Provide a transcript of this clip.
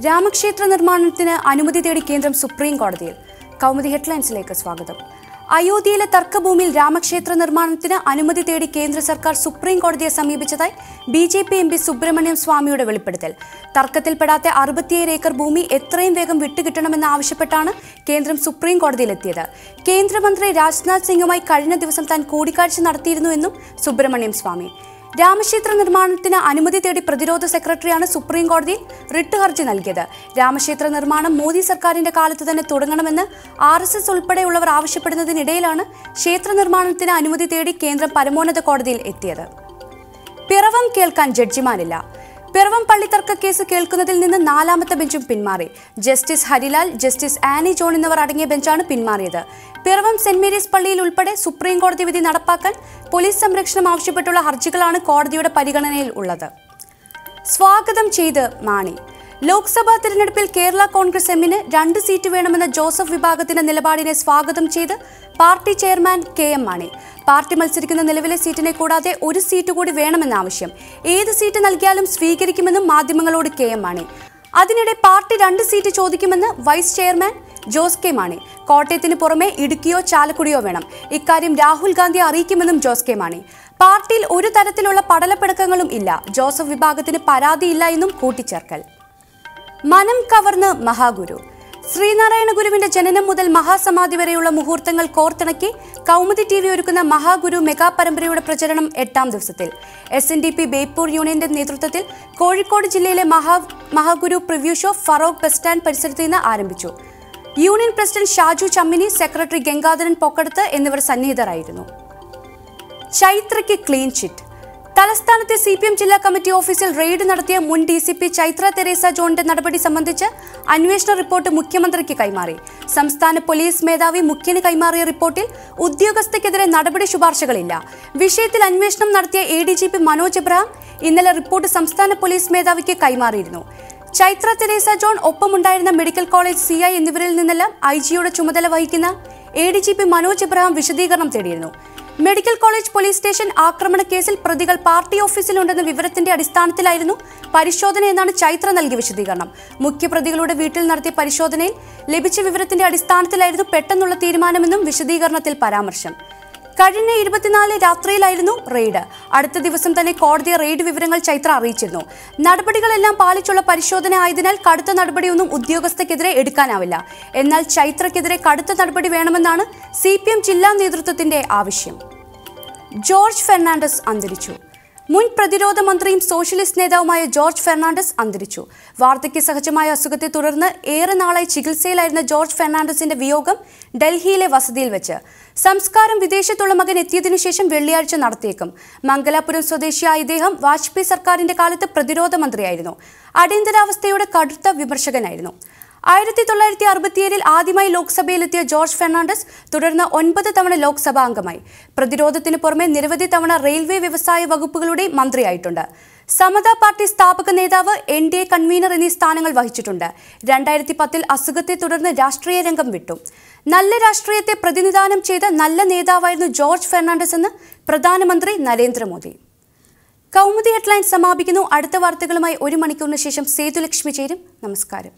രാമക്ഷേത്ര നിർമ്മാണത്തിന് അനുമതി തേടി കേന്ദ്രം സുപ്രീം കോടതിയിൽ. കൗമുദി ഹെഡ്ലൈൻസിലേക്ക് സ്വാഗതം. അയോധ്യയിലെ തർക്കഭൂമിയിൽ രാമക്ഷേത്ര നിർമ്മാണത്തിന് അനുമതി തേടി കേന്ദ്ര സർക്കാർ സുപ്രീം കോടതിയെ സമീപിച്ചതായി BJP MP സുബ്രഹ്മണ്യം സ്വാമിയുടെ വെളിപ്പെടുത്തൽ. തർക്കത്തിൽപ്പെടാത്ത 67 ഏക്കർ ഭൂമി എത്രയും വേഗം വിട്ടുകിട്ടണമെന്ന് ആവശ്യപ്പെട്ടാണ് കേന്ദ്രം സുപ്രീം കോടതിയിലെത്തിയത്. കേന്ദ്രമന്ത്രി രാജ്നാഥ് സിംഗുമായി കഴിഞ്ഞ ദിവസം താൻ കൂടിക്കാഴ്ച നടത്തിയിരുന്നുവെന്നും സുബ്രഹ്മണ്യം സ്വാമി. രാമക്ഷേത്ര നിർമ്മാണത്തിന് അനുമതി തേടി പ്രതിരോധ സെക്രട്ടറിയാണ് സുപ്രീം കോടതിയിൽ റിട്ട് ഹർജി നൽകിയത്. രാമക്ഷേത്ര നിർമ്മാണം മോദി സർക്കാരിന്റെ കാലത്ത് തന്നെ തുടങ്ങണമെന്ന് RSS ഉൾപ്പെടെയുള്ളവർ ആവശ്യപ്പെടുന്നതിനിടയിലാണ് ക്ഷേത്ര നിർമ്മാണത്തിന് അനുമതി തേടി കേന്ദ്രം പരമോന്നത കോടതിയിൽ എത്തിയത്. പിറവം കേൾക്കാൻ ജഡ്ജിമാരില്ല. പിറവം പള്ളിത്തർക്ക കേസ് കേൾക്കുന്നതിൽ നിന്ന് 4ാമത്തെ ബെഞ്ചും പിന്മാറി. Justice Harilal, justice Annie John എന്നിവർ അടങ്ങിയ ബെഞ്ചാണ് പിന്മാറിയത്. പിറവം സെന്റ് മേരീസ് പള്ളിയിൽ ഉൾപ്പെടെ സുപ്രീം കോടതി വിധി നടപ്പാക്കാൻ പോലീസ് സംരക്ഷണം ആവശ്യപ്പെട്ടുള്ള ഹർജികളാണ് കോടതിയുടെ പരിഗണനയിൽ ഉള്ളത്. സ്വാഗതം ചെയ്ത് മാണി. ലോക്സഭാ തിരഞ്ഞെടുപ്പിൽ കേരള കോൺഗ്രസ് എമ്മിന് 2 സീറ്റ് വേണമെന്ന ജോസഫ് വിഭാഗത്തിന്റെ നിലപാടിനെ സ്വാഗതം ചെയ്ത് party chairman KM Mani. Party മത്സരിക്കുന്ന നിലവിലെ സീറ്റിനെ കൂടാതെ 1 സീറ്റ് കൂടി വേണമെന്ന ആവശ്യം. ഏത് സീറ്റ് നൽകിയാലും സ്വീകരിക്കുമെന്നും മാധ്യമങ്ങളോട് KM മാണി. അതിനിടെ പാർട്ടി 2 സീറ്റ് ചോദിക്കുമെന്ന് vice chairman Jose K Mani. കോട്ടയത്തിന് പുറമെ ഇടുക്കിയോ ചാലക്കുടിയോ വേണം. ഇക്കാര്യം രാഹുൽ ഗാന്ധിയെ അറിയിക്കുമെന്നും ജോസ് കെ മാണി. പാർട്ടിയിൽ ഒരു തരത്തിലുള്ള പടലപ്പിടക്കങ്ങളും ഇല്ല. ജോസഫ് വിഭാഗത്തിന് പരാതിയില്ല എന്നും കൂട്ടിച്ചേർക്കൽ. മനം കവർന്ന് മഹാഗുരു. ശ്രീനാരായണ ഗുരുവിന്റെ ജനനം മുതൽ മഹാസമാധി വരെയുള്ള മുഹൂർത്തങ്ങൾ കോർത്തിണക്കി കൗമുദി TV ഒരുക്കുന്ന മഹാഗുരു മെഗാ പരമ്പരയുടെ പ്രചരണം 8ാം ദിവസത്തിൽ. SNDP ബേപ്പൂർ യൂണിയന്റെ നേതൃത്വത്തിൽ കോഴിക്കോട് ജില്ലയിലെ Mahaguru preview show Feroke bus stand പരിസരത്ത് നിന്ന് ആരംഭിച്ചു. Union president Shaju Chammini, secretary Gangadharan Pokkadath എന്നിവർ സന്നിഹിതരായിരുന്നു. ചൈത്രയ്ക്ക് ക്ലീൻ ചിറ്റ്. തലസ്ഥാനത്തെ CPM ജില്ലാ കമ്മിറ്റി ഓഫീസിൽ റെയ്ഡ് നടത്തിയ മുൻ DCP ചൈത്ര തെരേസ ജോണിന്റെ നടപടി സംബന്ധിച്ച് അന്വേഷണ റിപ്പോർട്ട് മുഖ്യമന്ത്രിക്ക് കൈമാറി. സംസ്ഥാന പോലീസ് മേധാവി മുഖ്യന് കൈമാറിയ റിപ്പോർട്ടിൽ ഉദ്യോഗസ്ഥയ്ക്കെതിരെ നടപടി ശുപാർശകളില്ല. വിഷയത്തിൽ അന്വേഷണം നടത്തിയ ADGP മനോജ് എബ്രഹാം ഇന്നലെ റിപ്പോർട്ട് സംസ്ഥാന പോലീസ് മേധാവിക്ക് കൈമാറിയിരുന്നു. ചൈത്ര തെരേസ ജോൺ, ഒപ്പമുണ്ടായിരുന്ന മെഡിക്കൽ കോളേജ് CI എന്നിവരിൽ നിന്നെല്ലാം IG-യുടെ ചുമതല വഹിക്കുന്ന ADGP മനോജ് എബ്രഹാം വിശദീകരണം തേടിയിരുന്നു. മെഡിക്കൽ കോളേജ് പോലീസ് സ്റ്റേഷൻ ആക്രമണ കേസിൽ പ്രതികൾ പാർട്ടി ഓഫീസിലുണ്ടെന്ന വിവരത്തിന്റെ അടിസ്ഥാനത്തിലായിരുന്നു പരിശോധന എന്നാണ് ചൈത്ര നൽകിയ വിശദീകരണം. മുഖ്യപ്രതികളുടെ വീട്ടിൽ നടത്തിയ പരിശോധനയിൽ ലഭിച്ച വിവരത്തിന്റെ അടിസ്ഥാനത്തിലായിരുന്നു പെട്ടെന്നുള്ള തീരുമാനമെന്നും വിശദീകരണത്തിൽ പരാമർശം. കഴിഞ്ഞ 24 രാത്രിയിലായിരുന്നു റെയ്ഡ്. അടുത്ത ദിവസം തന്നെ കോടതിയെ റെയ്ഡ് വിവരങ്ങൾ ചൈത്ര അറിയിച്ചിരുന്നു. നടപടികളെല്ലാം പാലിച്ചുള്ള പരിശോധന ആയതിനാൽ കടുത്ത നടപടിയൊന്നും ഉദ്യോഗസ്ഥയ്ക്കെതിരെ എടുക്കാനാവില്ല. എന്നാൽ ചൈത്രയ്ക്കെതിരെ കടുത്ത നടപടി വേണമെന്നാണ് CPM ജില്ലാ നേതൃത്വത്തിന്റെ ആവശ്യം. ജോർജ് ഫെർണാണ്ടസ് അന്തരിച്ചു. മുൻ പ്രതിരോധ മന്ത്രിയും സോഷ്യലിസ്റ്റ് നേതാവുമായ ജോർജ് ഫെർണാണ്ടസ് അന്തരിച്ചു. വാർദ്ധക്യ സഹജമായ അസുഖത്തെ തുടർന്ന് ഏറെ നാളായി ചികിത്സയിലായിരുന്ന ജോർജ് ഫെർണാണ്ടസിന്റെ വിയോഗം ഡൽഹിയിലെ വസതിയിൽ വെച്ച്. സംസ്കാരം വിദേശത്തുള്ള മകൻ എത്തിയതിനു ശേഷം വെള്ളിയാഴ്ച നടത്തിയേക്കും. മംഗലാപുരം സ്വദേശിയായ ഇദ്ദേഹം വാജ്പേയി സർക്കാരിന്റെ കാലത്ത് പ്രതിരോധ മന്ത്രിയായിരുന്നു. അടിയന്തരാവസ്ഥയുടെ കടുത്ത വിമർശകനായിരുന്നു. 1967 ആദ്യമായി ലോക്സഭയിലെത്തിയ ജോർജ് ഫെർണാണ്ടസ് തുടർന്ന് 9 തവണ ലോക്സഭാ അംഗമായി. പ്രതിരോധത്തിന് പുറമെ നിരവധി തവണ റെയിൽവേ വ്യവസായ വകുപ്പുകളുടെ മന്ത്രിയായിട്ടുണ്ട്. സമതാ പാർട്ടി സ്ഥാപക നേതാവ്, NDA കൺവീനർ എന്നീ സ്ഥാനങ്ങൾ വഹിച്ചിട്ടുണ്ട്. 2010 അസുഖത്തെ തുടർന്ന് രാഷ്ട്രീയ രംഗം വിട്ടു. നല്ല രാഷ്ട്രീയത്തെ പ്രതിനിധാനം ചെയ്ത നല്ല നേതാവായിരുന്നു ജോർജ് ഫെർണാണ്ടസ് എന്ന് പ്രധാനമന്ത്രി നരേന്ദ്രമോദി. കൗമുദി ഹെഡ്ലൈൻസ് സമാപിക്കുന്നു. അടുത്ത വാർത്തകളുമായി 1 മണിക്കൂറിന് ശേഷം സേതുലക്ഷ്മി ചേരും. നമസ്കാരം.